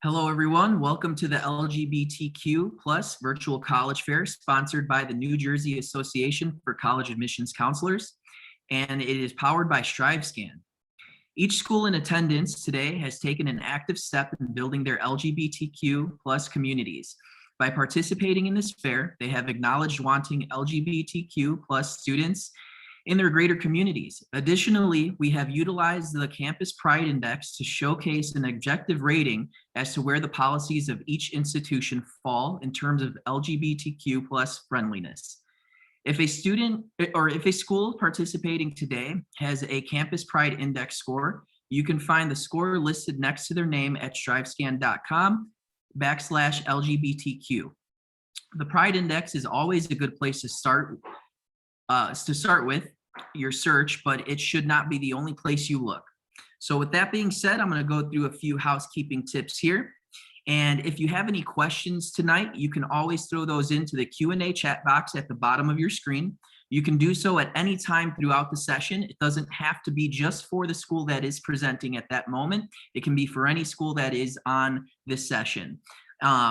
Hello, everyone. Welcome to the LGBTQ plus virtual college fair sponsored by the New Jersey Association for College Admissions Counselors, and it is powered by StriveScan. Each school in attendance today has taken an active step in building their LGBTQ plus communities. By participating in this fair, they have acknowledged wanting LGBTQ plus students in their greater communities. Additionally, we have utilized the Campus Pride Index to showcase an objective rating as to where the policies of each institution fall in terms of LGBTQ plus friendliness. If a student or if a school participating today has a Campus Pride Index score, you can find the score listed next to their name at strivescan.com/LGBTQ. The Pride Index is always a good place to start with your search, but it should not be the only place you look. So with that being said, I'm going to go through a few housekeeping tips here. And if you have any questions tonight, you can always throw those into the Q&A chat box at the bottom of your screen. You can do so at any time throughout the session. It doesn't have to be just for the school that is presenting at that moment. It can be for any school that is on this session.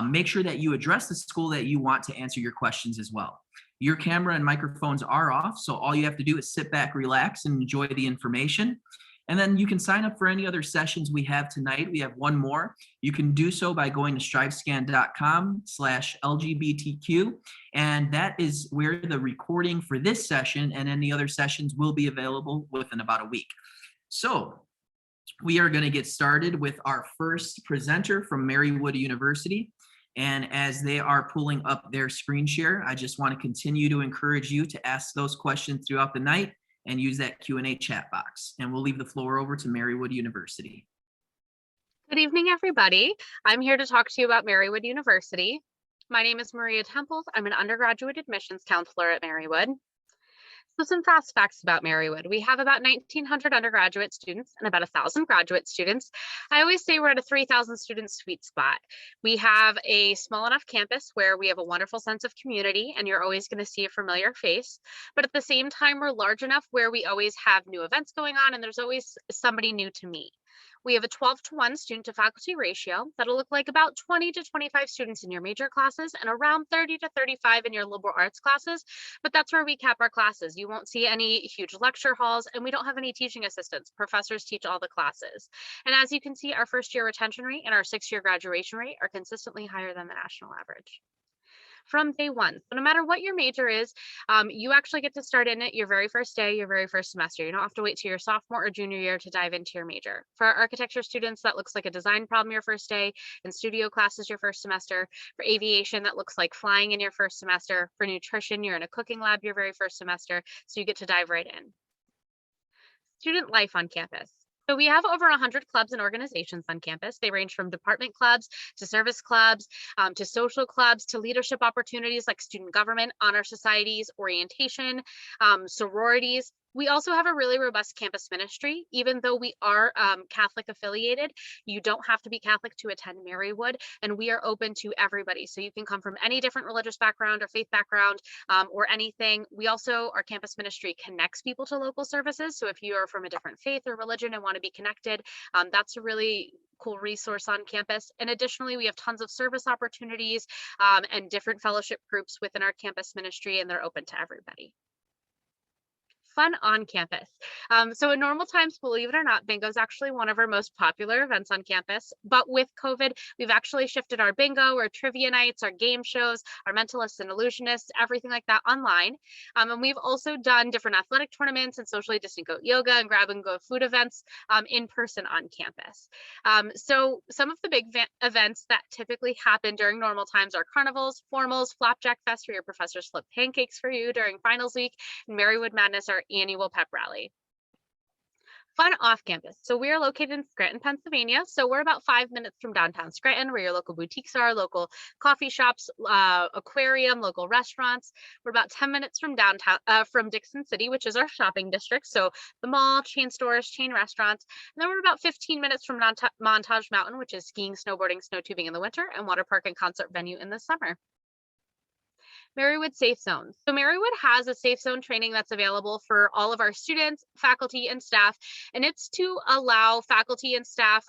Make sure that you address the school that you want to answer your questions as well. Your camera and microphones are off, so all you have to do is sit back, relax, and enjoy the information. And then you can sign up for any other sessions we have tonight. We have one more. You can do so by going to strivescan.com/LGBTQ, and that is where the recording for this session and any other sessions will be available within about a week. So we are going to get started with our first presenter from Marywood University. And as they are pulling up their screen share, I just want to continue to encourage you to ask those questions throughout the night and use that Q&A chat box. And we'll leave the floor over to Marywood University. Good evening, everybody. I'm here to talk to you about Marywood University. My name is Maria Temples. I'm an undergraduate admissions counselor at Marywood. So some fast facts about Marywood. We have about 1,900 undergraduate students and about 1,000 graduate students. I always say we're at a 3,000 student sweet spot. We have a small enough campus where we have a wonderful sense of community and you're always going to see a familiar face. But at the same time, we're large enough where we always have new events going on and there's always somebody new to meet. We have a 12-to-1 student to faculty ratio that'll look like about 20 to 25 students in your major classes and around 30 to 35 in your liberal arts classes, but that's where we cap our classes. You won't see any huge lecture halls and we don't have any teaching assistants. Professors teach all the classes. And as you can see, our first year retention rate and our 6-year graduation rate are consistently higher than the national average. From day one. So no matter what your major is, you actually get to start in it your very first day, your very first semester. You don't have to wait till your sophomore or junior year to dive into your major. For our architecture students, that looks like a design problem your first day, and studio classes your first semester. For aviation, that looks like flying in your first semester. For nutrition, you're in a cooking lab your very first semester, so you get to dive right in. Student life on campus. So we have over 100 clubs and organizations on campus. They range from department clubs to service clubs, to social clubs, to leadership opportunities like student government, honor societies, orientation, sororities. We also have a really robust campus ministry. Even though we are Catholic affiliated, you don't have to be Catholic to attend Marywood, and we are open to everybody. So you can come from any different religious background or faith background or anything. We also, our campus ministry connects people to local services. So if you are from a different faith or religion and want to be connected, that's a really cool resource on campus. And additionally, we have tons of service opportunities and different fellowship groups within our campus ministry, and they're open to everybody. Fun on campus. So in normal times, believe it or not, bingo is actually one of our most popular events on campus. But with COVID, we've actually shifted our bingo, our trivia nights, our game shows, our mentalists and illusionists, everything like that online. And we've also done different athletic tournaments and socially distant goat yoga and grab and go food events in person on campus. So some of the big events that typically happen during normal times are carnivals, formals, flapjack fest where your professors flip pancakes for you during finals week, and Marywood Madness, our annual pep rally. Fun off campus. So we are located in Scranton, Pennsylvania. So we're about 5 minutes from downtown Scranton, where your local boutiques are, local coffee shops, aquarium, local restaurants. We're about 10 minutes from downtown, from Dixon City, which is our shopping district. So the mall, chain stores, chain restaurants. And then we're about 15 minutes from Montage Mountain, which is skiing, snowboarding, snow tubing in the winter, and water park and concert venue in the summer. Marywood Safe Zones. So Marywood has a safe zone training that's available for all of our students, faculty, and staff, and it's to allow faculty and staff,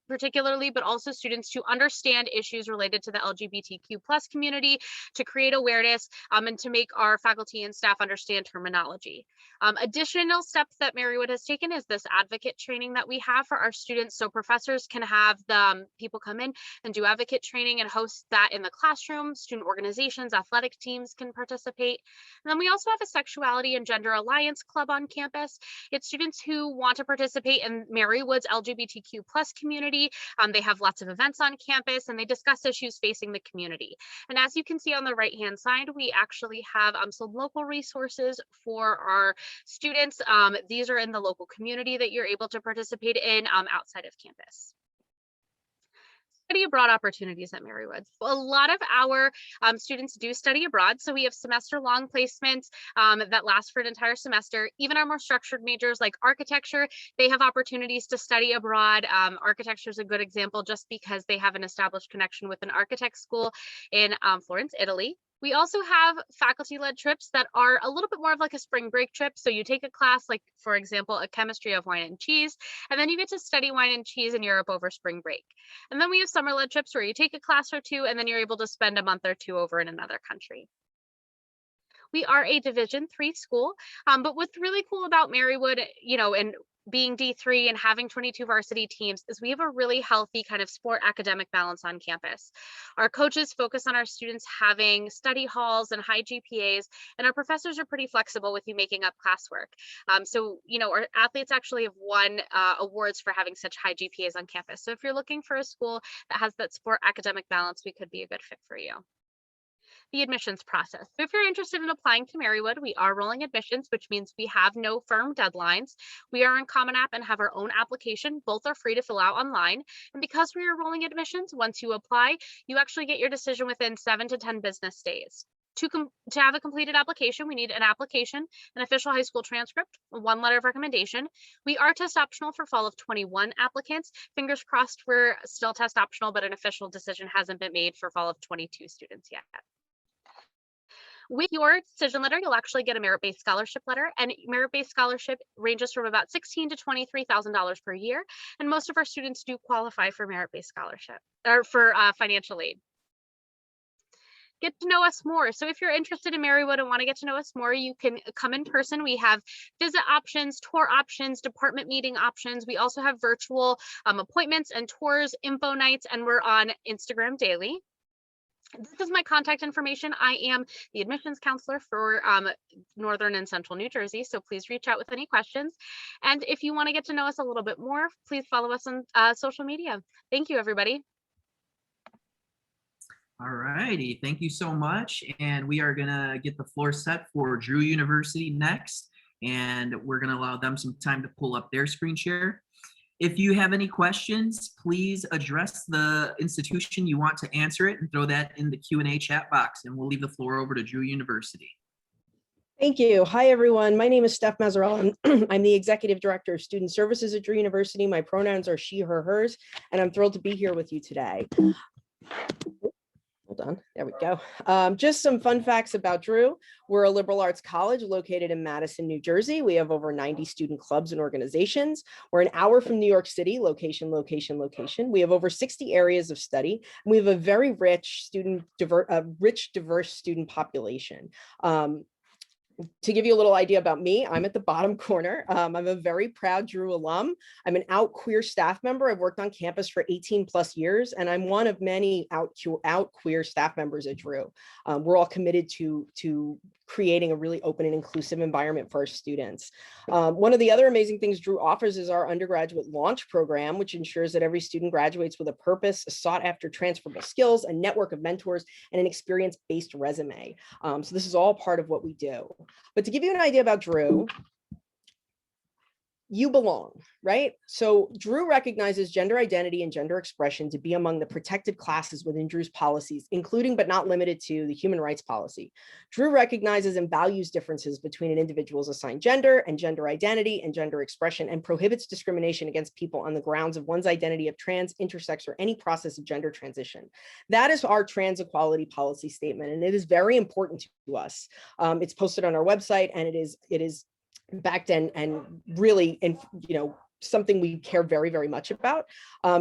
particularly, but also students, to understand issues related to the LGBTQ plus community, to create awareness, and to make our faculty and staff understand terminology. Additional steps that Marywood has taken is this advocate training that we have for our students, so professors can have the people come in and do advocate training and host that in the classroom. Student organizations, athletic teams can participate. And then we also have a Sexuality and Gender Alliance Club on campus. It's students who want to participate in Marywood's LGBTQ plus community. They have lots of events on campus and they discuss issues facing the community. And as you can see on the right-hand side, we actually have some local resources for our students. These are in the local community that you're able to participate in outside of campus. Study abroad opportunities at Marywood. A lot of our students do study abroad. So we have semester-long placements that last for an entire semester. Even our more structured majors like architecture, they have opportunities to study abroad. Architecture is a good example just because they have an established connection with an architect school in Florence, Italy. We also have faculty-led trips that are a little bit more of like a spring break trip. So you take a class, like for example, a chemistry of wine and cheese, and then you get to study wine and cheese in Europe over spring break. And then we have summer-led trips where you take a class or two, and then you're able to spend a month or two over in another country. We are a Division III school, but what's really cool about Marywood, and being D3 and having 22 varsity teams, is we have a really healthy kind of sport academic balance on campus. Our coaches focus on our students having study halls and high GPAs, and our professors are pretty flexible with you making up classwork. So, our athletes actually have won awards for having such high GPAs on campus. So if you're looking for a school that has that sport academic balance, we could be a good fit for you. The admissions process. So if you're interested in applying to Marywood, we are rolling admissions, which means we have no firm deadlines. We are in Common App and have our own application. Both are free to fill out online. And because we are rolling admissions, once you apply, you actually get your decision within 7 to 10 business days. To have a completed application, we need an application, an official high school transcript, 1 letter of recommendation. We are test optional for fall of 21 applicants. Fingers crossed we're still test optional, but an official decision hasn't been made for fall of 22 students yet. With your decision letter, you'll actually get a merit-based scholarship letter, and merit-based scholarship ranges from about $16,000 to $23,000 per year. And most of our students do qualify for merit-based scholarship or for financial aid. Get to know us more. So if you're interested in Marywood and want to get to know us more, you can come in person. We have visit options, tour options, department meeting options. We also have virtual appointments and tours, info nights, and we're on Instagram daily. This is my contact information. I am the admissions counselor for Northern and Central New Jersey, so please reach out with any questions. And if you want to get to know us a little bit more, please follow us on social media. Thank you, everybody. All righty, thank you so much. And we are gonna get the floor set for Drew University next, and we're gonna allow them some time to pull up their screen share. If you have any questions, please address the institution you want to answer it and throw that in the Q&A chat box, and we'll leave the floor over to Drew University. Thank you. Hi, everyone. My name is Steph Mazzarella. I'm the Executive Director of Student Services at Drew University. My pronouns are she, her, hers, and I'm thrilled to be here with you today. Hold on, there we go. Just some fun facts about Drew. We're a liberal arts college located in Madison, New Jersey. We have over 90 student clubs and organizations. We're an hour from New York City, location, location, location. We have over 60 areas of study. And we have a very rich, diverse student population. To give you a little idea about me, I'm at the bottom corner. I'm a very proud Drew alum. I'm an out queer staff member. I've worked on campus for 18 plus years, and I'm one of many out queer staff members at Drew. We're all committed to creating a really open and inclusive environment for our students. One of the other amazing things Drew offers is our undergraduate launch program, which ensures that every student graduates with a purpose, a sought after transferable skills, a network of mentors, and an experience-based resume. So this is all part of what we do. But to give you an idea about Drew, you belong, right? So Drew recognizes gender identity and gender expression to be among the protected classes within Drew's policies, including but not limited to the human rights policy. Drew recognizes and values differences between an individual's assigned gender and gender identity and gender expression, and prohibits discrimination against people on the grounds of one's identity of trans, intersex, or any process of gender transition. That is our trans equality policy statement, and it is very important to us. It's posted on our website, and it is backed and really, and something we care very, very much about.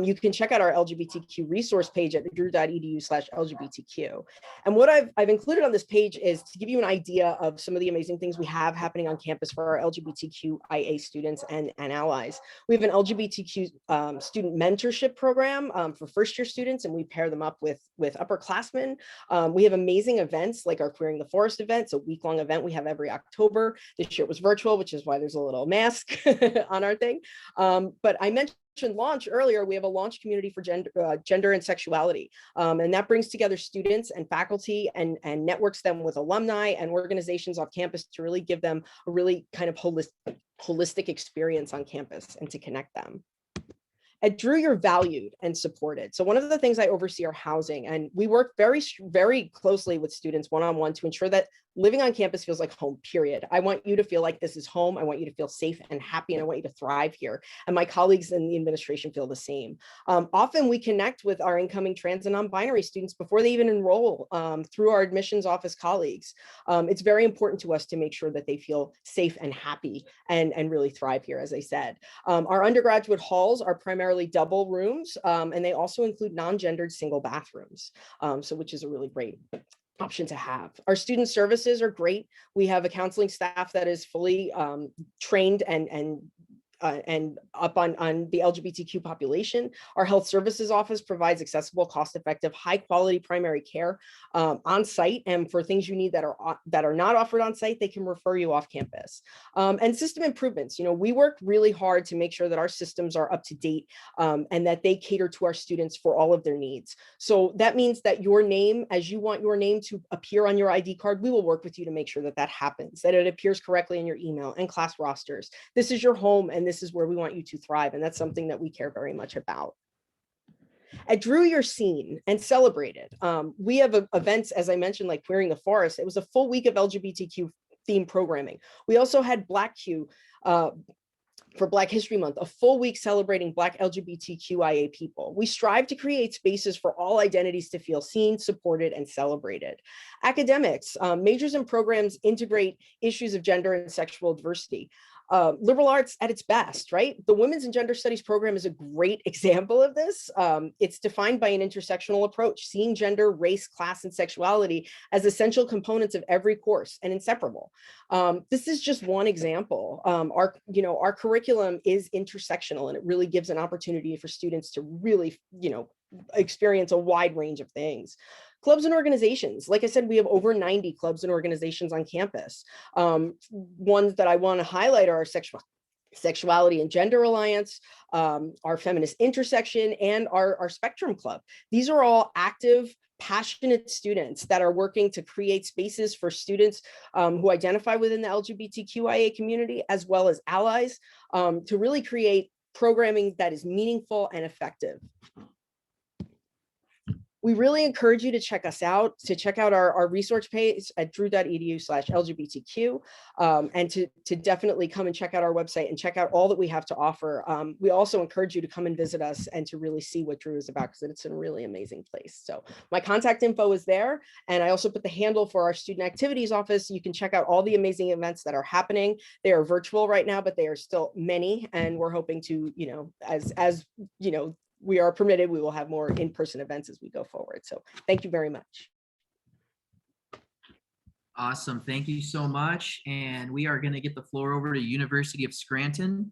You can check out our LGBTQ resource page at drew.edu/LGBTQ. And what I've included on this page is to give you an idea of some of the amazing things we have happening on campus for our LGBTQIA students and allies. We have an LGBTQ student mentorship program for first-year students, and we pair them up with upperclassmen. We have amazing events like our Queering the Forest event. It's a week-long event we have every October. This year it was virtual, which is why there's a little mask on our thing. But I mentioned launch earlier. We have a launch community for gender and sexuality, and that brings together students and faculty and networks them with alumni and organizations off campus to really give them a really kind of holistic experience on campus and to connect them. At Drew, you're valued and supported. So one of the things I oversee are housing, and we work very, very closely with students one-on-one to ensure that living on campus feels like home, period. I want you to feel like this is home. I want you to feel safe and happy, and I want you to thrive here. And my colleagues in the administration feel the same. Often we connect with our incoming trans and non-binary students before they even enroll through our admissions office colleagues. It's very important to us to make sure that they feel safe and happy and really thrive here, as I said. Our undergraduate halls are primarily double rooms, and they also include non-gendered single bathrooms, which is a really great option to have. Our student services are great. We have a counseling staff that is fully trained and up on the LGBTQ population. Our health services office provides accessible, cost-effective, high-quality primary care on site, and for things you need that are not offered on site, they can refer you off campus. And system improvements. We work really hard to make sure that our systems are up to date and that they cater to our students for all of their needs. So that means that your name, as you want your name to appear on your ID card, we will work with you to make sure that that happens, that it appears correctly in your email and class rosters. This is your home, and this is where we want you to thrive. And that's something that we care very much about. At Drew, you're seen and celebrated. We have events, as I mentioned, like Queering the Forest. It was a full week of LGBTQ themed programming. We also had Black Q for Black History Month, a full week celebrating Black LGBTQIA people. We strive to create spaces for all identities to feel seen, supported, and celebrated. Academics, majors and programs integrate issues of gender and sexual diversity. Liberal arts at its best, right? The Women's and Gender Studies program is a great example of this. It's defined by an intersectional approach, seeing gender, race, class, and sexuality as essential components of every course and inseparable. This is just one example. Our curriculum is intersectional, and it really gives an opportunity for students to really, experience a wide range of things. Clubs and organizations. Like I said, we have over 90 clubs and organizations on campus. Ones that I want to highlight are our Sexuality and Gender Alliance, our Feminist Intersection, and our Spectrum Club. These are all active, passionate students that are working to create spaces for students who identify within the LGBTQIA community, as well as allies, to really create programming that is meaningful and effective. We really encourage you to check us out, to check out our resource page at drew.edu/LGBTQ, and to definitely come and check out our website and check out all that we have to offer. We also encourage you to come and visit us and to really see what Drew is about, because it's a really amazing place. So my contact info is there, and I also put the handle for our student activities office. You can check out all the amazing events that are happening. They are virtual right now, but they are still many, and we're hoping to, as we are permitted, we will have more in-person events as we go forward. So thank you very much. Awesome. Thank you so much. And we are going to get the floor over to University of Scranton.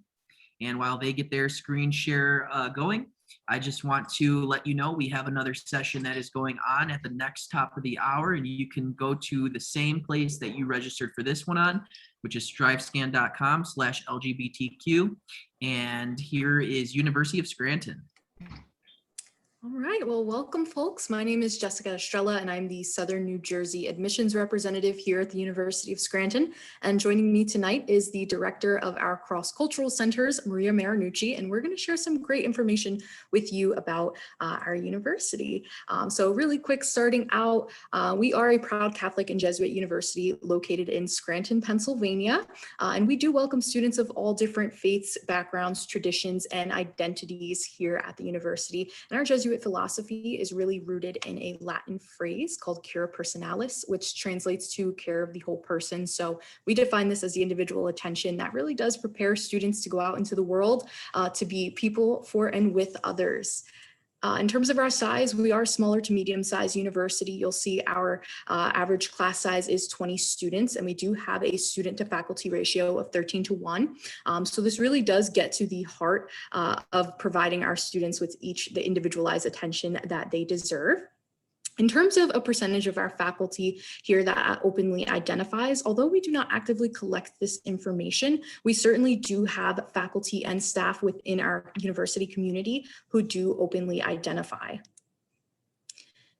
And while they get their screen share going, I just want to let you know we have another session that is going on at the next top of the hour, and you can go to the same place that you registered for this one on, which is strivescan.com/LGBTQ. And here is University of Scranton. All right, well, welcome folks. My name is Jessica Estrella and I'm the Southern New Jersey admissions representative here at the University of Scranton. And joining me tonight is the director of our cross-cultural centers, Maria Marinucci, and we're going to share some great information with you about our university. So really quick, starting out, we are a proud Catholic and Jesuit university located in Scranton, Pennsylvania, and we do welcome students of all different faiths, backgrounds, traditions, and identities here at the university. And our Jesuit philosophy is really rooted in a Latin phrase called cura personalis, which translates to care of the whole person. So we define this as the individual attention that really does prepare students to go out into the world to be people for and with others. In terms of our size, we are a smaller to medium-sized university. You'll see our average class size is 20 students, and we do have a student-to-faculty ratio of 13:1. So this really does get to the heart of providing our students with the individualized attention that they deserve. In terms of a percentage of our faculty here that openly identifies, although we do not actively collect this information, we certainly do have faculty and staff within our university community who do openly identify.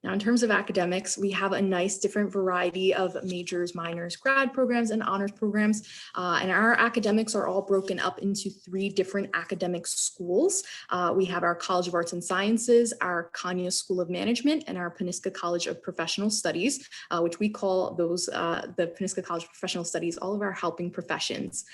Now, in terms of academics, we have a nice different variety of majors, minors, grad programs, and honors programs. And our academics are all broken up into 3 different academic schools. We have our College of Arts and Sciences, our Kanya School of Management, and our Peniska College of Professional Studies, which we call those, the Peniska College of Professional Studies, all of our helping professions.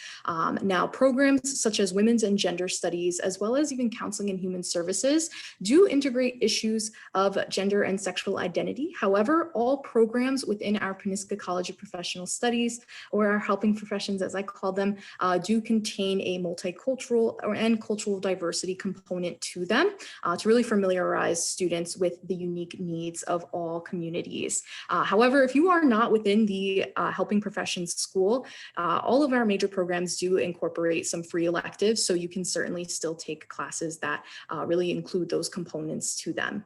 Now, programs such as women's and gender studies, as well as even counseling and human services, do integrate issues of gender and sexual identity. However, all programs within our Peniska College of Professional Studies, or our helping professions as I call them, do contain a multicultural and cultural diversity component to them to really familiarize students with the unique needs of all communities. However, if you are not within the helping professions school, all of our major programs do incorporate some free electives, so you can certainly still take classes that really include those components to them.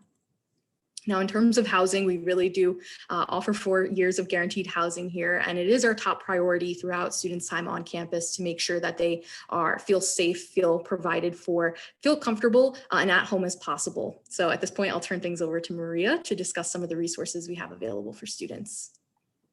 Now, in terms of housing, we really do offer 4 years of guaranteed housing here, and it is our top priority throughout students' time on campus to make sure that they feel safe, feel provided for, feel comfortable, and at home as possible. So at this point, I'll turn things over to Maria to discuss some of the resources we have available for students.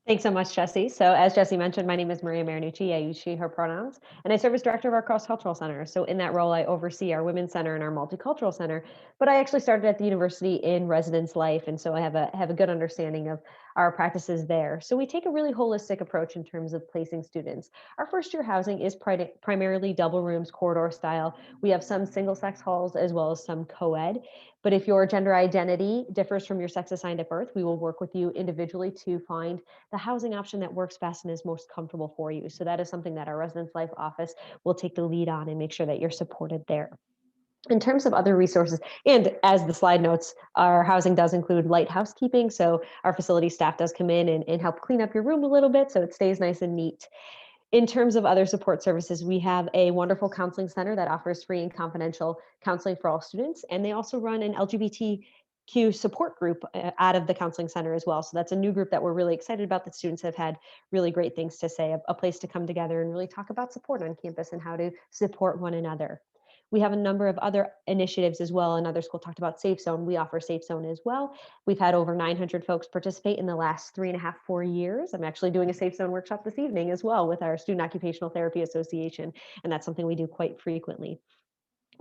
Thanks so much, Jessie. So as Jessie mentioned, my name is Maria Marinucci. I use she, her pronouns, and I serve as director of our cross-cultural center. So in that role, I oversee our women's center and our multicultural center, but I actually started at the university in residence life. And so I have a good understanding of our practices there. So we take a really holistic approach in terms of placing students. Our first year housing is primarily double rooms, corridor style. We have some single sex halls as well as some co-ed. But if your gender identity differs from your sex assigned at birth, we will work with you individually to find the housing option that works best and is most comfortable for you. So that is something that our residence life office will take the lead on and make sure that you're supported there. In terms of other resources, and as the slide notes, our housing does include light housekeeping. So our facility staff does come in and help clean up your room a little bit so it stays nice and neat. In terms of other support services, we have a wonderful counseling center that offers free and confidential counseling for all students. And they also run an LGBTQ support group out of the counseling center as well. So that's a new group that we're really excited about, that students have had really great things to say, a place to come together and really talk about support on campus and how to support one another. We have a number of other initiatives as well. Another school talked about Safe Zone. We offer Safe Zone as well. We've had over 900 folks participate in the last 3.5, 4 years. I'm actually doing a Safe Zone workshop this evening as well with our Student Occupational Therapy Association, and that's something we do quite frequently.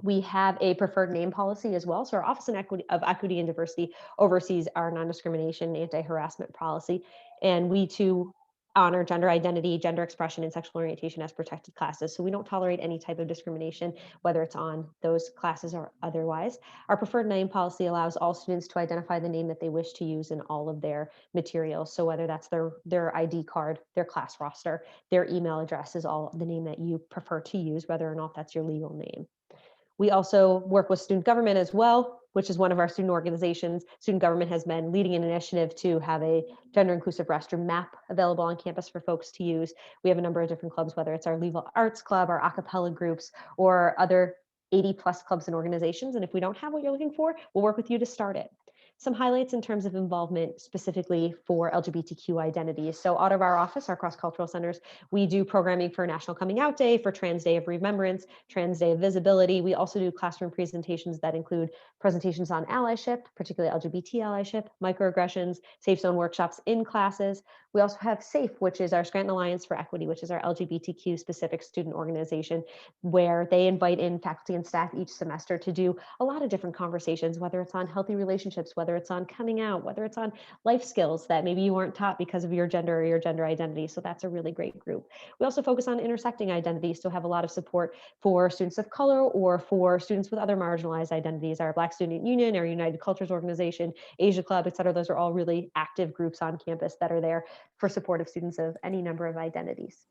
We have a preferred name policy as well. So our Office of Equity and Diversity oversees our non-discrimination, anti-harassment policy, and we too honor gender identity, gender expression, and sexual orientation as protected classes. So we don't tolerate any type of discrimination, whether it's on those classes or otherwise. Our preferred name policy allows all students to identify the name that they wish to use in all of their materials. So whether that's their ID card, their class roster, their email address is all the name that you prefer to use, whether or not that's your legal name. We also work with student government as well, which is one of our student organizations. Student government has been leading an initiative to have a gender inclusive restroom map available on campus for folks to use. We have a number of different clubs, whether it's our Legal Arts Club, our a cappella groups, or other 80+ clubs and organizations. And if we don't have what you're looking for, we'll work with you to start it. some highlights in terms of involvement specifically for LGBTQ identities. So out of our office, our cross-cultural centers, we do programming for National Coming Out Day, for Trans Day of Remembrance, Trans Day of Visibility. We also do classroom presentations that include presentations on allyship, particularly LGBT allyship, microaggressions, safe zone workshops in classes. We also have SAFE, which is our Scranton Alliance for Equity, which is our LGBTQ specific student organization, where they invite in faculty and staff each semester to do a lot of different conversations, whether it's on healthy relationships, whether it's on coming out, whether it's on life skills that maybe you weren't taught because of your gender or your gender identity. So that's a really great group. We also focus on intersecting identities, so have a lot of support for students of color or for students with other marginalized identities. Our Black Student Union, our United Cultures Organization, Asia Club, et cetera. Those are all really active groups on campus that are there for support of students of any number of identities.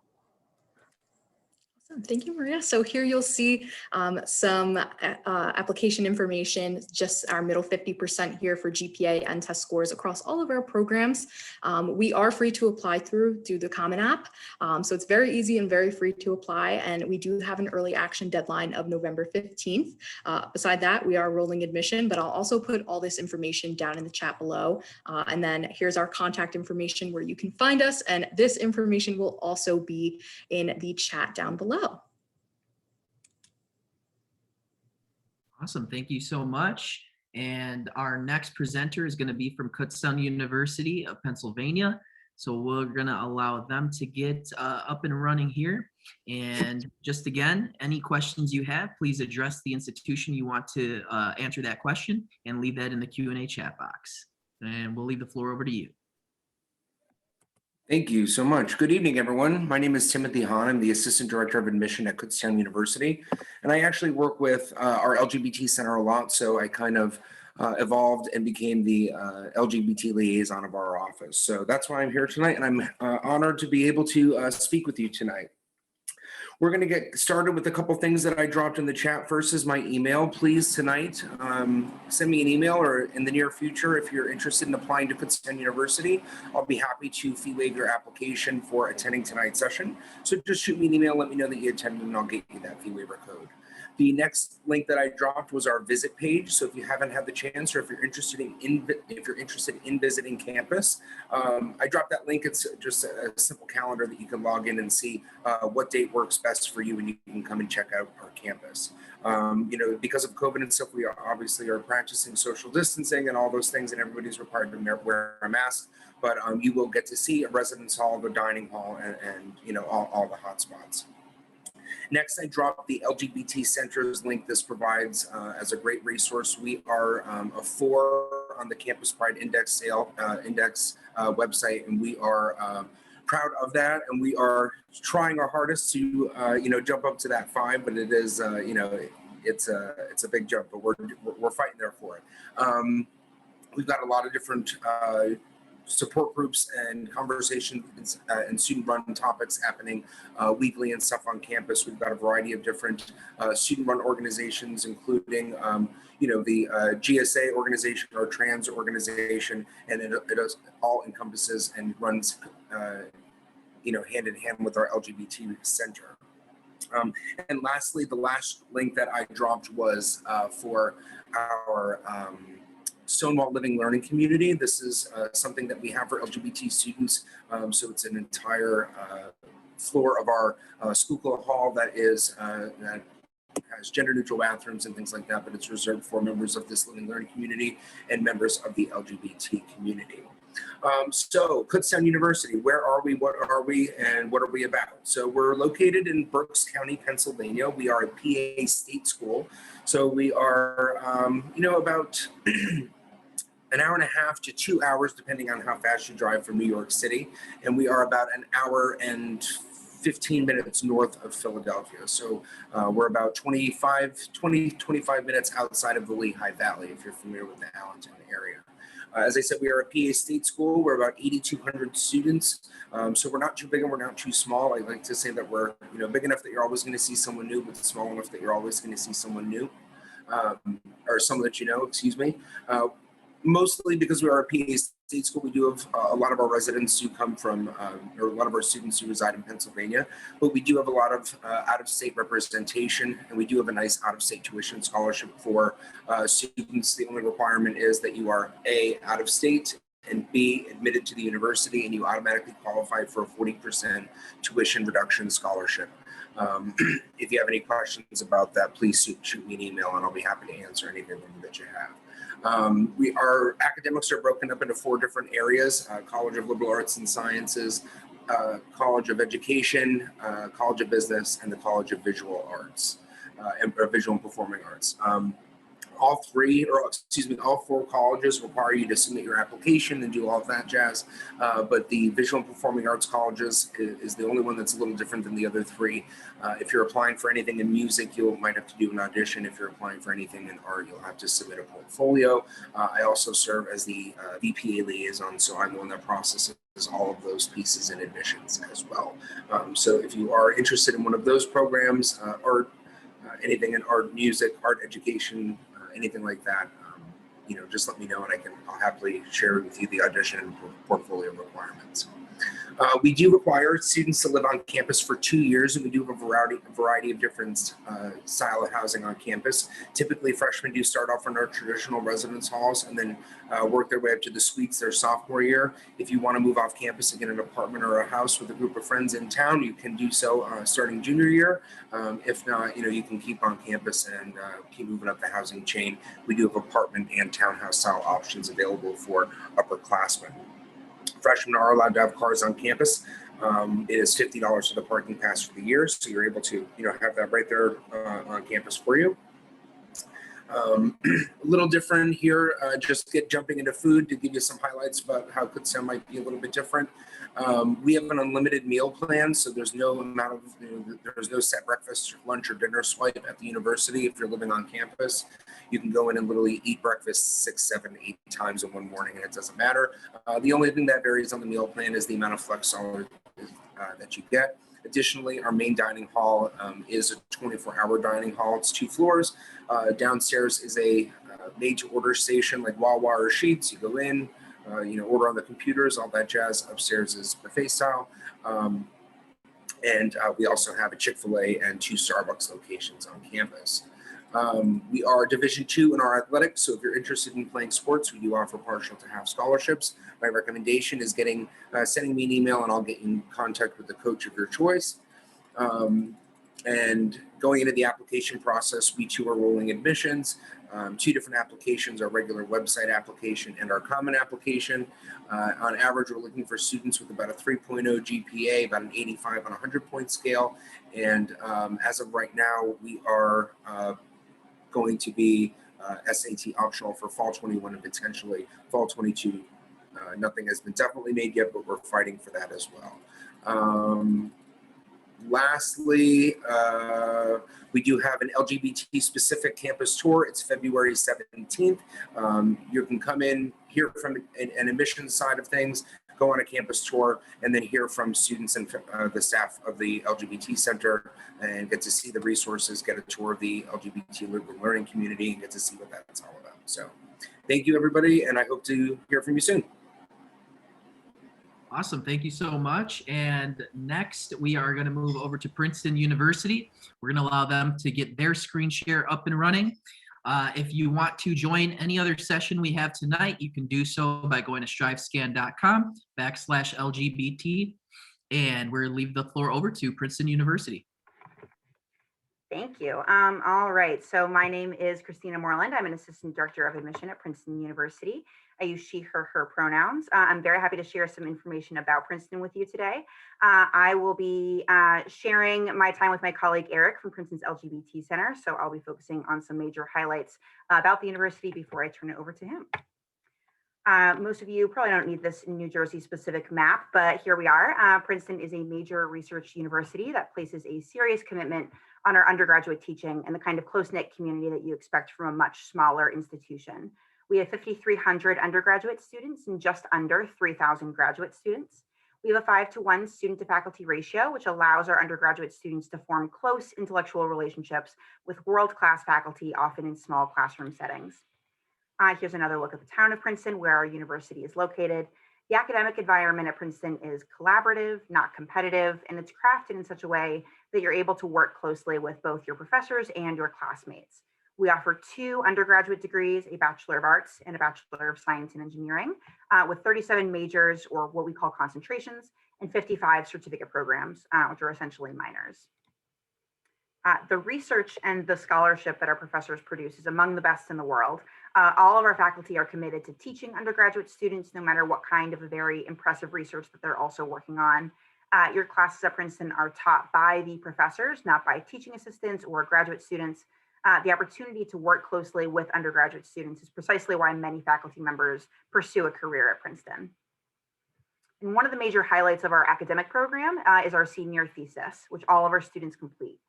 Awesome. Thank you, Maria. So here you'll see some application information, just our middle 50% here for GPA and test scores across all of our programs. We are free to apply through the Common App. So it's very easy and very free to apply. And we do have an early action deadline of November 15th. Beside that, we are rolling admission, but I'll also put all this information down in the chat below. And then here's our contact information where you can find us. And this information will also be in the chat down below. Awesome. Thank you so much. And our next presenter is going to be from Kutztown University of Pennsylvania. So we're going to allow them to get up and running here. And just again, any questions you have, please address the institution you want to answer that question and leave that in the Q&A chat box. And we'll leave the floor over to you. Thank you so much. Good evening, everyone. My name is Timothy Hahn. I'm the Assistant Director of Admission at Kutztown University. And I actually work with our LGBT Center a lot. So I kind of evolved and became the LGBT liaison of our office. So that's why I'm here tonight. And I'm honored to be able to speak with you tonight. We're going to get started with a couple things that I dropped in the chat. First is my email. Please tonight, send me an email, or in the near future, if you're interested in applying to Princeton University, I'll be happy to fee waive your application for attending tonight's session. So just shoot me an email, let me know that you attended, and I'll get you that fee waiver code. The next link that I dropped was our visit page. So if you haven't had the chance, or if you're interested in visiting campus, I dropped that link. It's just a simple calendar that you can log in and see what date works best for you, and you can come and check out our campus. You know, because of COVID and stuff, we obviously are practicing social distancing and all those things, and everybody's required to wear a mask. But you will get to see a residence hall, the dining hall, and you know, all the hot spots. Next, I dropped the LGBT Centers link. This provides as a great resource. We are a 4 on the Campus Pride Index website, and we are proud of that. And we are trying our hardest to you know, jump up to that 5, but it is you know, it's a big jump, but we're fighting there for it. We've got a lot of different support groups and conversations and student-run topics happening weekly and stuff on campus. We've got a variety of different student-run organizations, including you know, the GSA organization, or trans organization, and it all encompasses and runs you know, hand in hand with our LGBT Center. And lastly, the last link that I dropped was for our Stonewall Living Learning Community. This is something that we have for LGBT students. So it's an entire floor of our school hall that is that has gender neutral bathrooms and things like that, but it's reserved for members of this living learning community and members of the LGBT community. So Kutztown University, where are we, what are we, and what are we about? So we're located in Berks County, Pennsylvania. We are a PA state school. So we are, you know, about an hour and a half to 2 hours, depending on how fast you drive from New York City. And we are about an hour and 15 minutes north of Philadelphia. So we're about 25 minutes outside of the Lehigh Valley, if you're familiar with the Allentown area. As I said, we are a PA state school. We're about 8,200 students. So we're not too big and we're not too small. I like to say that we're, you know, big enough that you're always going to see someone new, but small enough that you're always going to see someone new, or someone that you know, excuse me. Mostly because we are a PA state school, we do have a lot of our residents who come from, or a lot of our students who reside in Pennsylvania, but we do have a lot of out-of-state representation, and we do have a nice out-of-state tuition scholarship for students. The only requirement is that you are A, out of state, and B, admitted to the university, and you automatically qualify for a 40% tuition reduction scholarship. If you have any questions about that, please shoot me an email and I'll be happy to answer anything that you have. Our academics are broken up into 4 different areas: College of Liberal Arts and Sciences, College of Education, College of Business, and the College of Visual Arts, and Visual and Performing Arts. All 4 colleges require you to submit your application and do all of that jazz. But the Visual and Performing Arts colleges is the only one that's a little different than the other 3. If you're applying for anything in music, you might have to do an audition. If you're applying for anything in art, you'll have to submit a portfolio. I also serve as the VPA liaison, so I'm the one that processes all of those pieces in admissions as well. So if you are interested in one of those programs, or anything in art, music, art education, anything like that, just let me know and I'll happily share with you the audition and portfolio requirements. We do require students to live on campus for 2 years, and we do have a variety of different style of housing on campus. Typically, freshmen do start off in our traditional residence halls and then work their way up to the suites their sophomore year. If you want to move off campus and get an apartment or a house with a group of friends in town, you can do so starting junior year. If not, you can keep on campus and keep moving up the housing chain. We do have apartment and townhouse style options available for upperclassmen. Freshmen are allowed to have cars on campus. It is $50 for the parking pass for the year, so you're able to have that right there on campus for you. A little different here, jumping into food to give you some highlights about how Kutztown might be a little bit different. We have an unlimited meal plan, so there's no amount of, there's no set breakfast, lunch, or dinner swipe at the university. If you're living on campus, you can go in and literally eat breakfast 6, 7, 8 times in one morning, and it doesn't matter. The only thing that varies on the meal plan is the amount of flex dollar that you get. Additionally, our main dining hall is a 24-hour dining hall. It's 2 floors. Downstairs is a made-to-order station like Wawa or Sheetz. You go in, order on the computers, all that jazz. Upstairs is buffet style. And we also have a Chick-fil-A and 2 Starbucks locations on campus. We are Division II in our athletics, so if you're interested in playing sports, we do offer partial to half scholarships. My recommendation is sending me an email, and I'll get in contact with the coach of your choice. And going into the application process, we too are rolling admissions. 2 different applications: our regular website application and our common application. On average, we're looking for students with about a 3.0 GPA, about an 85 on a 100-point scale. And as of right now, we are going to be SAT optional for fall 21 and potentially fall 22. Nothing has been definitely made yet, but we're fighting for that as well. Lastly, we do have an LGBT specific campus tour. It's February 17th. You can come in, hear from an admissions side of things, go on a campus tour, and then hear from students and the staff of the LGBT Center, and get to see the resources, get a tour of the LGBT learning community, and get to see what that's all about. So thank you, everybody, and I hope to hear from you soon. Awesome. Thank you so much. And next, we are going to move over to Princeton University. We're going to allow them to get their screen share up and running. If you want to join any other session we have tonight, you can do so by going to strivescan.com/LGBT. And we're going to leave the floor over to Princeton University. Thank you. All right. So my name is Christina Moreland. I'm an assistant director of admission at Princeton University. I use she, her pronouns. I'm very happy to share some information about Princeton with you today. I will be sharing my time with my colleague Eric from Princeton's LGBT Center. So I'll be focusing on some major highlights about the university before I turn it over to him. Most of you probably don't need this New Jersey specific map, but here we are. Princeton is a major research university that places a serious commitment on our undergraduate teaching and the kind of close-knit community that you expect from a much smaller institution. We have 5,300 undergraduate students and just under 3,000 graduate students. We have a 5-to-1 student to faculty ratio, which allows our undergraduate students to form close intellectual relationships with world-class faculty, often in small classroom settings. Here's another look at the town of Princeton, where our university is located. The academic environment at Princeton is collaborative, not competitive, and it's crafted in such a way that you're able to work closely with both your professors and your classmates. We offer 2 undergraduate degrees, a Bachelor of Arts and a Bachelor of Science and Engineering, with 37 majors, or what we call concentrations, and 55 certificate programs, which are essentially minors. The research and the scholarship that our professors produce is among the best in the world. All of our faculty are committed to teaching undergraduate students, no matter what kind of a very impressive research that they're also working on. Your classes at Princeton are taught by the professors, not by teaching assistants or graduate students. The opportunity to work closely with undergraduate students is precisely why many faculty members pursue a career at Princeton. And one of the major highlights of our academic program is our senior thesis, which all of our students complete.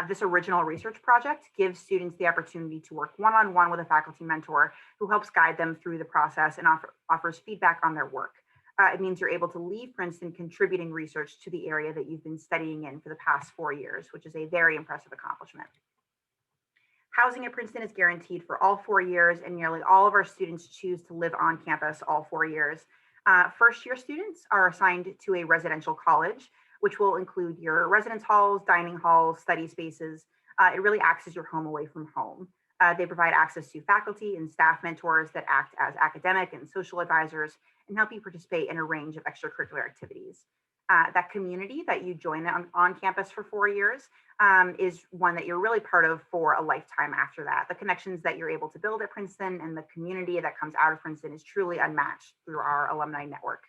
This original research project gives students the opportunity to work one-on-one with a faculty mentor who helps guide them through the process and offers feedback on their work. It means you're able to leave Princeton contributing research to the area that you've been studying in for the past 4 years, which is a very impressive accomplishment. Housing at Princeton is guaranteed for all 4 years, and nearly all of our students choose to live on campus all 4 years. First-year students are assigned to a residential college, which will include your residence halls, dining halls, study spaces. It really acts as your home away from home. They provide access to faculty and staff mentors that act as academic and social advisors and help you participate in a range of extracurricular activities. That community that you join on campus for 4 years is one that you're really part of for a lifetime after that. The connections that you're able to build at Princeton and the community that comes out of Princeton is truly unmatched through our alumni network.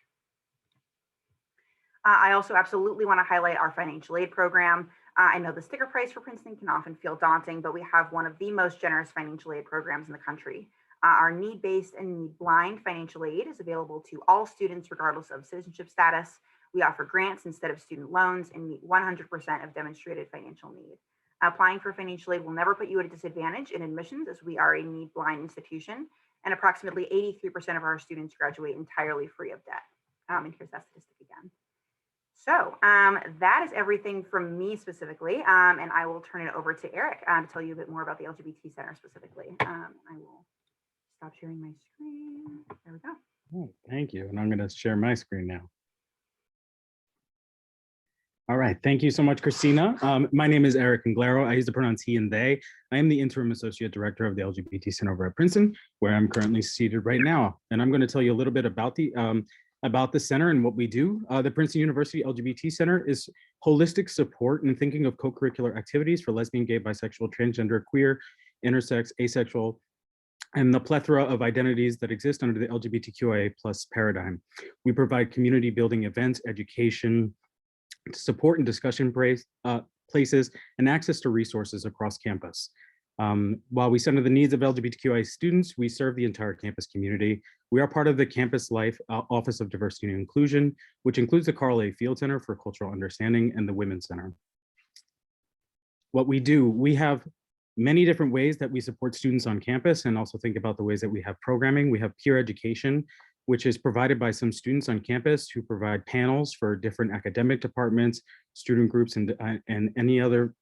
I also absolutely want to highlight our financial aid program. I know the sticker price for Princeton can often feel daunting, but we have one of the most generous financial aid programs in the country. Our need-based and need-blind financial aid is available to all students regardless of citizenship status. We offer grants instead of student loans and meet 100% of demonstrated financial need. Applying for financial aid will never put you at a disadvantage in admissions, as we are a need-blind institution, and approximately 83% of our students graduate entirely free of debt. And here's that statistic again. So that is everything from me specifically, and I will turn it over to Eric to tell you a bit more about the LGBT Center specifically. I will stop sharing my screen. There we go. Oh, thank you. And I'm going to share my screen now. All right. Thank you so much, Christina. My name is Eric Inglero. I use the pronouns he and they. I am the interim associate director of the LGBT Center over at Princeton, where I'm currently seated right now. And I'm going to tell you a little bit about the center and what we do. The Princeton University LGBT Center is holistic support and thinking of co-curricular activities for lesbian, gay, bisexual, transgender, queer, intersex, asexual, and the plethora of identities that exist under the LGBTQIA+ paradigm. We provide community building events, education, support and discussion places, and access to resources across campus. While we center the needs of LGBTQI students, we serve the entire campus community. We are part of the Campus Life Office of Diversity and Inclusion, which includes the Carl A. Field Center for Cultural Understanding and the Women's Center. What we do, we have many different ways that we support students on campus and also think about the ways that we have programming. We have peer education, which is provided by some students on campus who provide panels for different academic departments, student groups, and any other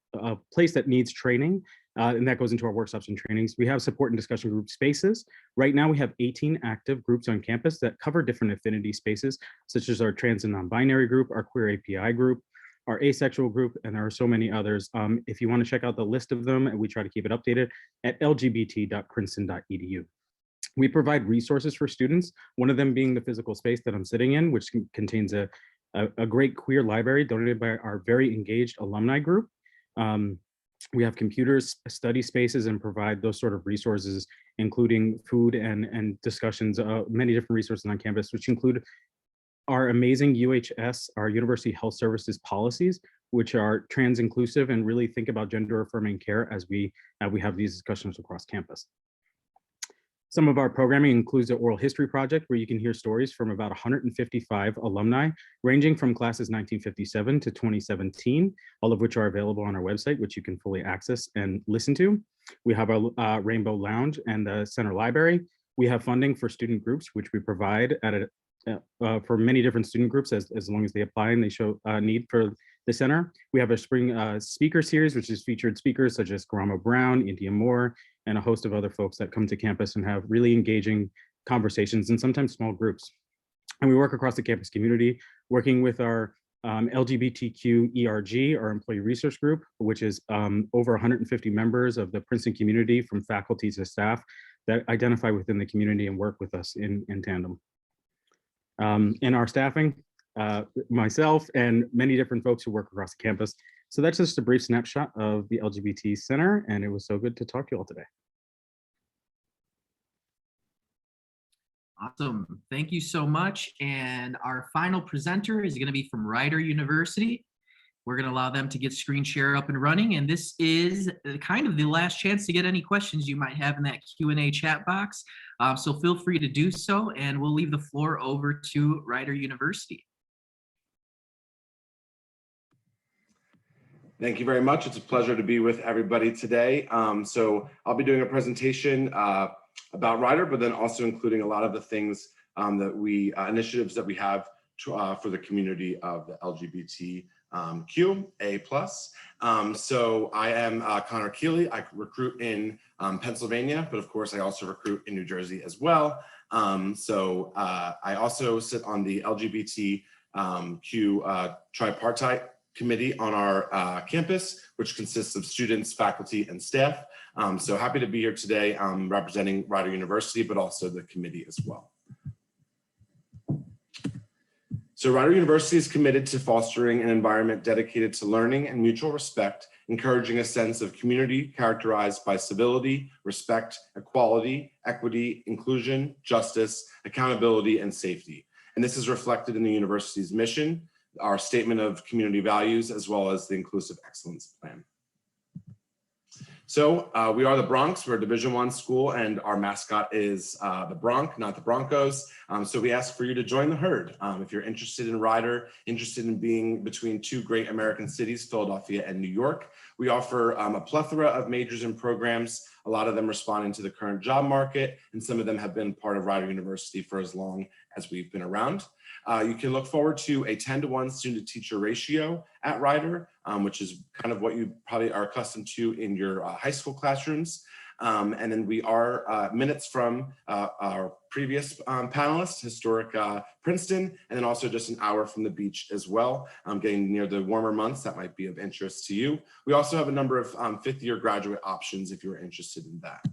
place that needs training. And that goes into our workshops and trainings. We have support and discussion group spaces. Right now we have 18 active groups on campus that cover different affinity spaces, such as our trans and non-binary group, our queer API group, our asexual group, and there are so many others. If you want to check out the list of them, and we try to keep it updated at lgbt.princeton.edu. We provide resources for students, one of them being the physical space that I'm sitting in, which contains a great queer library donated by our very engaged alumni group. We have computers, study spaces, and provide those sort of resources, including food and discussions, many different resources on campus, which include our amazing UHS, our University Health Services policies, which are trans inclusive and really think about gender affirming care as we have these discussions across campus. Some of our programming includes an oral history project where you can hear stories from about 155 alumni, ranging from classes 1957 to 2017, all of which are available on our website, which you can fully access and listen to. We have our Rainbow Lounge and the Center Library. We have funding for student groups, which we provide at for many different student groups as long as they apply and they show need for the center. We have a spring speaker series, which is featured speakers such as Karamo Brown, India Moore, and a host of other folks that come to campus and have really engaging conversations and sometimes small groups. And we work across the campus community, working with our LGBTQ ERG, our employee research group, which is over 150 members of the Princeton community from faculty to staff that identify within the community and work with us in tandem. In our staffing, myself and many different folks who work across the campus. So that's just a brief snapshot of the LGBT Center, and it was so good to talk to you all today. Awesome. Thank you so much. And our final presenter is going to be from Rider University. We're going to allow them to get screen share up and running. And this is kind of the last chance to get any questions you might have in that Q&A chat box. So feel free to do so, and we'll leave the floor over to Rider University. Thank you very much. It's a pleasure to be with everybody today. So I'll be doing a presentation about Rider, but then also including a lot of the things that initiatives that we have for the community of the LGBTQ+. So I am Connor Keeley. I recruit in Pennsylvania, but of course I also recruit in New Jersey as well. I also sit on the LGBTQ tripartite committee on our campus, which consists of students, faculty, and staff. So happy to be here today representing Rider University, but also the committee as well. So Rider University is committed to fostering an environment dedicated to learning and mutual respect, encouraging a sense of community characterized by civility, respect, equality, equity, inclusion, justice, accountability, and safety. And this is reflected in the university's mission, our statement of community values, as well as the Inclusive Excellence Plan. So we are the Bronx. We're a Division I school, and our mascot is the Bronc, not the Broncos. So we ask for you to join the herd. If you're interested in Rider, interested in being between two great American cities, Philadelphia and New York, we offer a plethora of majors and programs, a lot of them responding to the current job market, and some of them have been part of Rider University for as long as we've been around. You can look forward to a 10-to-1 student-to-teacher ratio at Rider, which is kind of what you probably are accustomed to in your high school classrooms. And then we are minutes from our previous panelist, historic Princeton, and then also just an hour from the beach as well. Getting near the warmer months, that might be of interest to you. We also have a number of fifth-year graduate options if you're interested in that.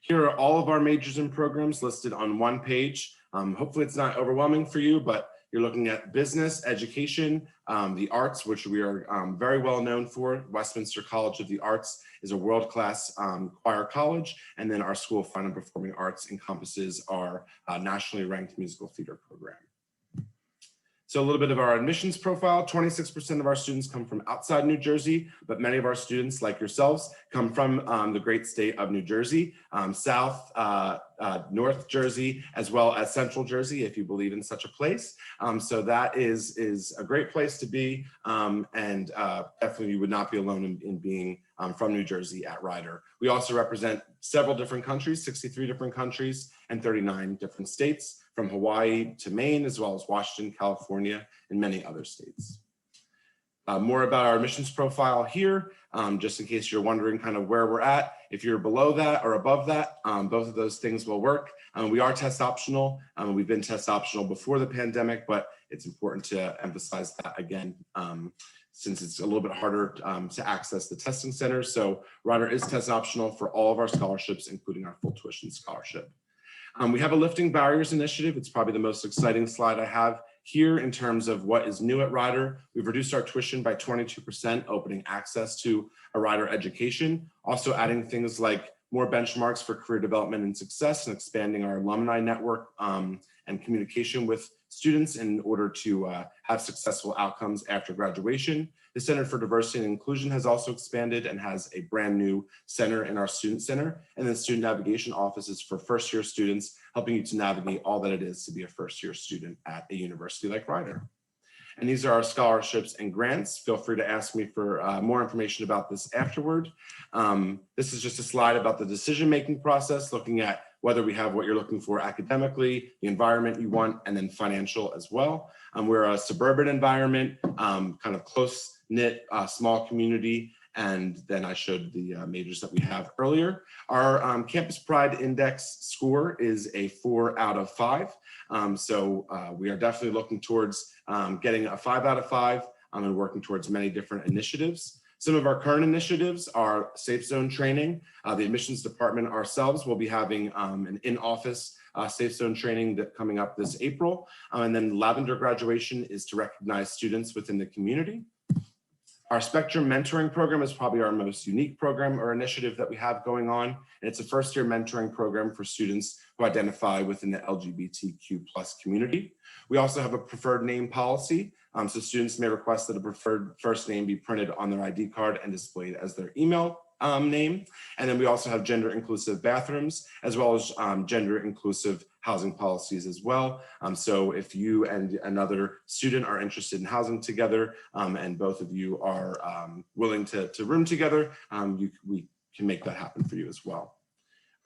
Here are all of our majors and programs listed on one page. Hopefully it's not overwhelming for you, but you're looking at business, education, the arts, which we are very well known for. Westminster College of the Arts is a world-class choir college, and then our School of Fine and Performing Arts encompasses our nationally ranked musical theater program. So a little bit of our admissions profile. 26% of our students come from outside New Jersey, but many of our students, like yourselves, come from the great state of New Jersey, South, North Jersey, as well as Central Jersey, if you believe in such a place. So that is a great place to be, and definitely you would not be alone in being from New Jersey at Rider. We also represent several different countries, 63 different countries and 39 different states, from Hawaii to Maine, as well as Washington, California, and many other states. More about our admissions profile here, just in case you're wondering kind of where we're at. If you're below that or above that, both of those things will work. We are test optional. We've been test optional before the pandemic, but it's important to emphasize that again, since it's a little bit harder to access the testing centers. So Rider is test optional for all of our scholarships, including our full tuition scholarship. We have a Lifting Barriers initiative. It's probably the most exciting slide I have here in terms of what is new at Rider. We've reduced our tuition by 22%, opening access to a Rider education, also adding things like more benchmarks for career development and success, and expanding our alumni network and communication with students in order to have successful outcomes after graduation. The Center for Diversity and Inclusion has also expanded and has a brand new center in our student center, and then student navigation offices for first-year students, helping you to navigate all that it is to be a first-year student at a university like Rider. And these are our scholarships and grants. Feel free to ask me for more information about this afterward. This is just a slide about the decision-making process, looking at whether we have what you're looking for academically, the environment you want, and then financial as well. We're a suburban environment, kind of close-knit, small community. And then I showed the majors that we have earlier. Our Campus Pride Index score is a 4 out of 5. So we are definitely looking towards getting a 5 out of 5 and working towards many different initiatives. Some of our current initiatives are safe zone training. The admissions department ourselves will be having an in-office safe zone training that coming up this April. And then Lavender graduation is to recognize students within the community. Our Spectrum Mentoring Program is probably our most unique program or initiative that we have going on. And it's a first-year mentoring program for students who identify within the LGBTQ+ community. We also have a preferred name policy. So students may request that a preferred first name be printed on their ID card and displayed as their email name. And then we also have gender inclusive bathrooms, as well as gender inclusive housing policies as well. So if you and another student are interested in housing together and both of you are willing to room together, we can make that happen for you as well.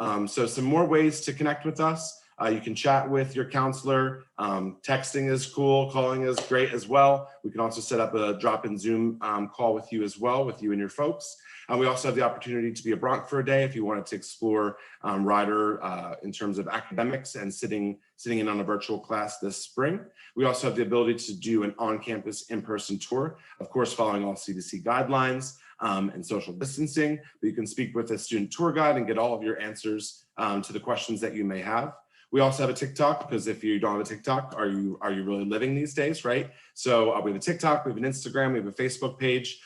So some more ways to connect with us. You can chat with your counselor. Texting is cool. Calling is great as well. We can also set up a drop-in Zoom call with you as well, with you and your folks. We also have the opportunity to be a Bronc for a day if you wanted to explore Rider in terms of academics and sitting in on a virtual class this spring. We also have the ability to do an on-campus in-person tour, of course, following all CDC guidelines and social distancing. But you can speak with a student tour guide and get all of your answers to the questions that you may have. We also have a TikTok, because if you don't have a TikTok, are you really living these days, right? So we have a TikTok, we have an Instagram, we have a Facebook page.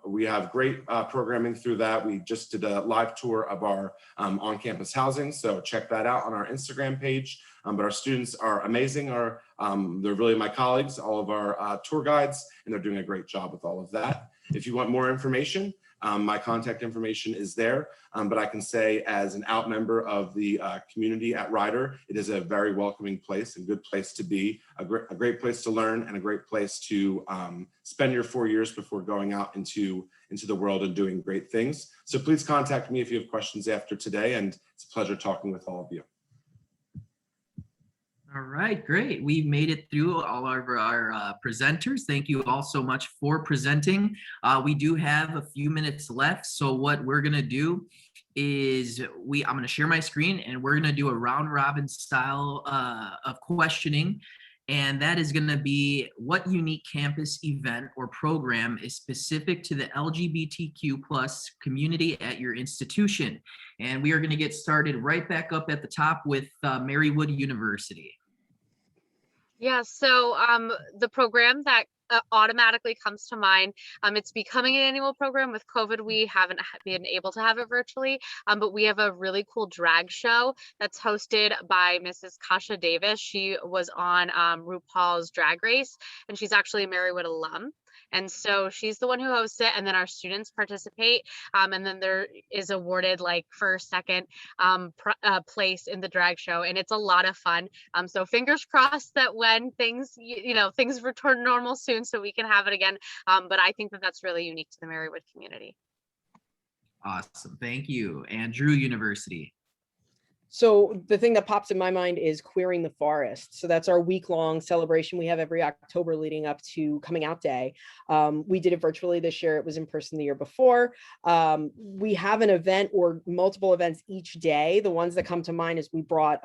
We have great programming through that. We just did a live tour of our on-campus housing, so check that out on our Instagram page. But our students are amazing. They're really my colleagues, all of our tour guides, and they're doing a great job with all of that. If you want more information, my contact information is there, but I can say as an out member of the community at Rider, it is a very welcoming place, a good place to be, a great place to learn, and a great place to spend your 4 years before going out into the world and doing great things. So please contact me if you have questions after today, and it's a pleasure talking with all of you. All right, great. We've made it through all of our presenters. Thank you all so much for presenting. We do have a few minutes left. So what we're gonna do is I'm gonna share my screen and we're gonna do a round robin style of questioning. And that is gonna be, what unique campus event or program is specific to the LGBTQ+ community at your institution? And we are gonna get started right back up at the top with Marywood University. Yeah, so the program that automatically comes to mind, it's becoming an annual program. With COVID, we haven't been able to have it virtually, but we have a really cool drag show that's hosted by Mrs. Kasha Davis. She was on RuPaul's Drag Race, and she's actually a Marywood alum. And so she's the one who hosts it, and then our students participate, and then there is awarded like first, second place in the drag show, and it's a lot of fun. So fingers crossed that when things, things return normal soon, so we can have it again. But I think that that's really unique to the Marywood community. Awesome, thank you. And Drew University. So the thing that pops in my mind is Queering the Forest. So that's our week-long celebration we have every October leading up to Coming Out Day. We did it virtually this year. It was in person the year before. We have an event or multiple events each day. The ones that come to mind is we brought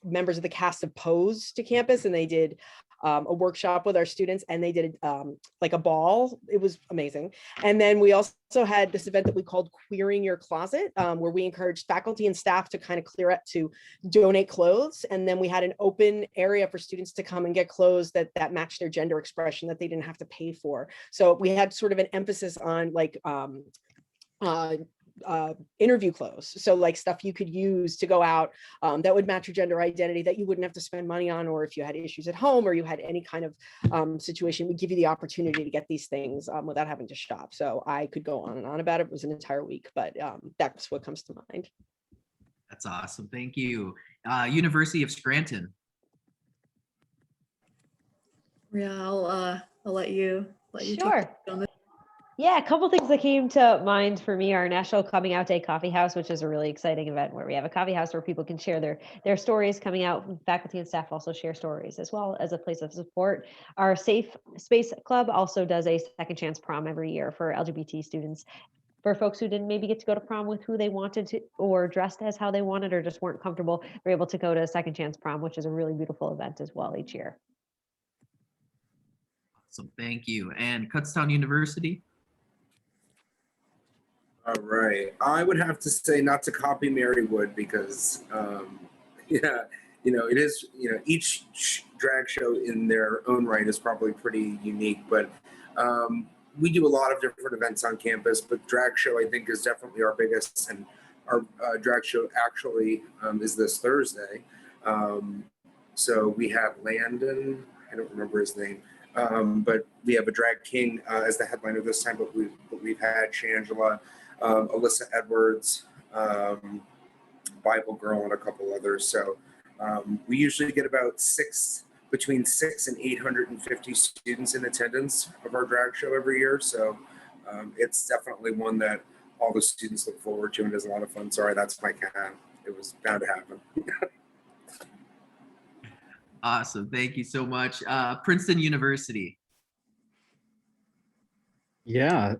members of the cast of Pose to campus, and they did a workshop with our students, and they did like a ball. It was amazing. And then we also had this event that we called Queering Your Closet, where we encouraged faculty and staff to kind of clear up, to donate clothes. And then we had an open area for students to come and get clothes that matched their gender expression that they didn't have to pay for. So we had sort of an emphasis on like interview clothes. So like stuff you could use to go out that would match your gender identity, that you wouldn't have to spend money on, or if you had issues at home or you had any kind of situation, we give you the opportunity to get these things without having to shop. So I could go on and on about it. It was an entire week, but that's what comes to mind. That's awesome, thank you. University of Scranton. Yeah, I'll let you. Sure. On this. Yeah, a couple things that came to mind for me are National Coming Out Day Coffee House, which is a really exciting event where we have a coffee house where people can share their stories coming out. Faculty and staff also share stories as well as a place of support. Our Safe Space Club also does a second chance prom every year for LGBT students. For folks who didn't maybe get to go to prom with who they wanted to, or dressed as how they wanted, or just weren't comfortable, they're able to go to second chance prom, which is a really beautiful event as well each year. So thank you. And Kutztown University. All right. I would have to say not to copy Marywood because, yeah, it is, each drag show in their own right is probably pretty unique, but we do a lot of different events on campus, but drag show I think is definitely our biggest, and our drag show actually is this Thursday. So we have Landon, I don't remember his name, but we have a drag king as the headliner this time, but we've had Shangela, Alyssa Edwards, Bible Girl, and a couple others. So we usually get about between 600 and 850 students in attendance of our drag show every year. So it's definitely one that all the students look forward to and is a lot of fun. Sorry, that's my cat. It was bound to happen. Awesome. Thank you so much. Princeton University. Yeah,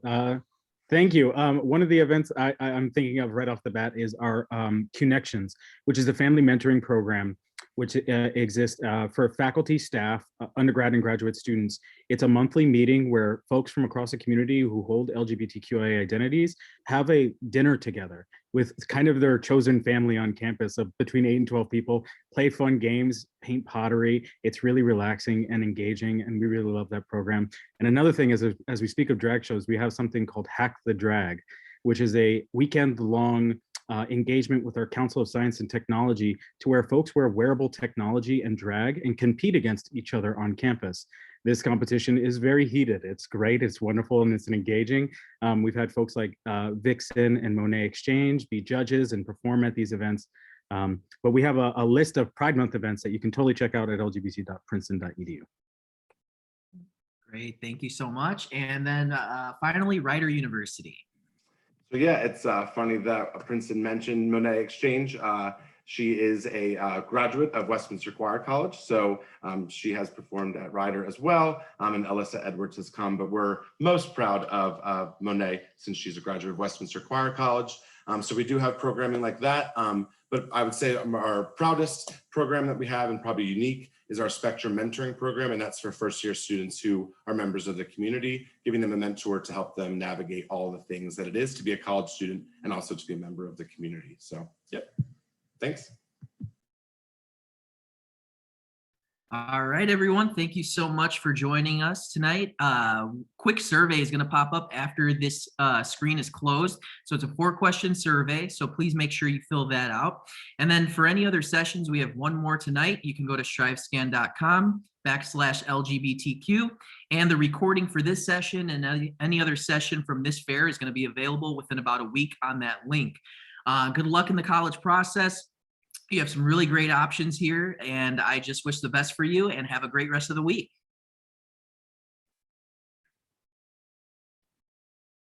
thank you. One of the events I'm thinking of right off the bat is our Connections, which is a family mentoring program which exists for faculty, staff, undergrad and graduate students. It's a monthly meeting where folks from across the community who hold LGBTQIA identities have a dinner together with kind of their chosen family on campus of between 8 and 12 people, play fun games, paint pottery. It's really relaxing and engaging, and we really love that program. And another thing is, as we speak of drag shows, we have something called Hack the Drag, which is a weekend-long engagement with our Council of Science and Technology to where folks wear wearable technology and drag and compete against each other on campus. This competition is very heated. It's great, it's wonderful, and it's engaging. We've had folks like Vixen and Monet Exchange be judges and perform at these events. But we have a list of Pride Month events that you can totally check out at lgbc.princeton.edu. Great, thank you so much. And then finally, Rider University. So yeah, it's funny that Princeton mentioned Monet Exchange. She is a graduate of Westminster Choir College, so she has performed at Rider as well, and Alyssa Edwards has come, but we're most proud of Monet since she's a graduate of Westminster Choir College. So we do have programming like that, but I would say our proudest program that we have, and probably unique, is our Spectrum Mentoring Program, and that's for first-year students who are members of the community, giving them a mentor to help them navigate all the things that it is to be a college student and also to be a member of the community. So, yep. Thanks. All right, everyone. Thank you so much for joining us tonight. Quick survey is going to pop up after this screen is closed. So it's a 4-question survey. So please make sure you fill that out. And then for any other sessions, we have one more tonight. You can go to strivescan.com/LGBTQ. And the recording for this session and any other session from this fair is going to be available within about a week on that link. Good luck in the college process. You have some really great options here, and I just wish the best for you and have a great rest of the week.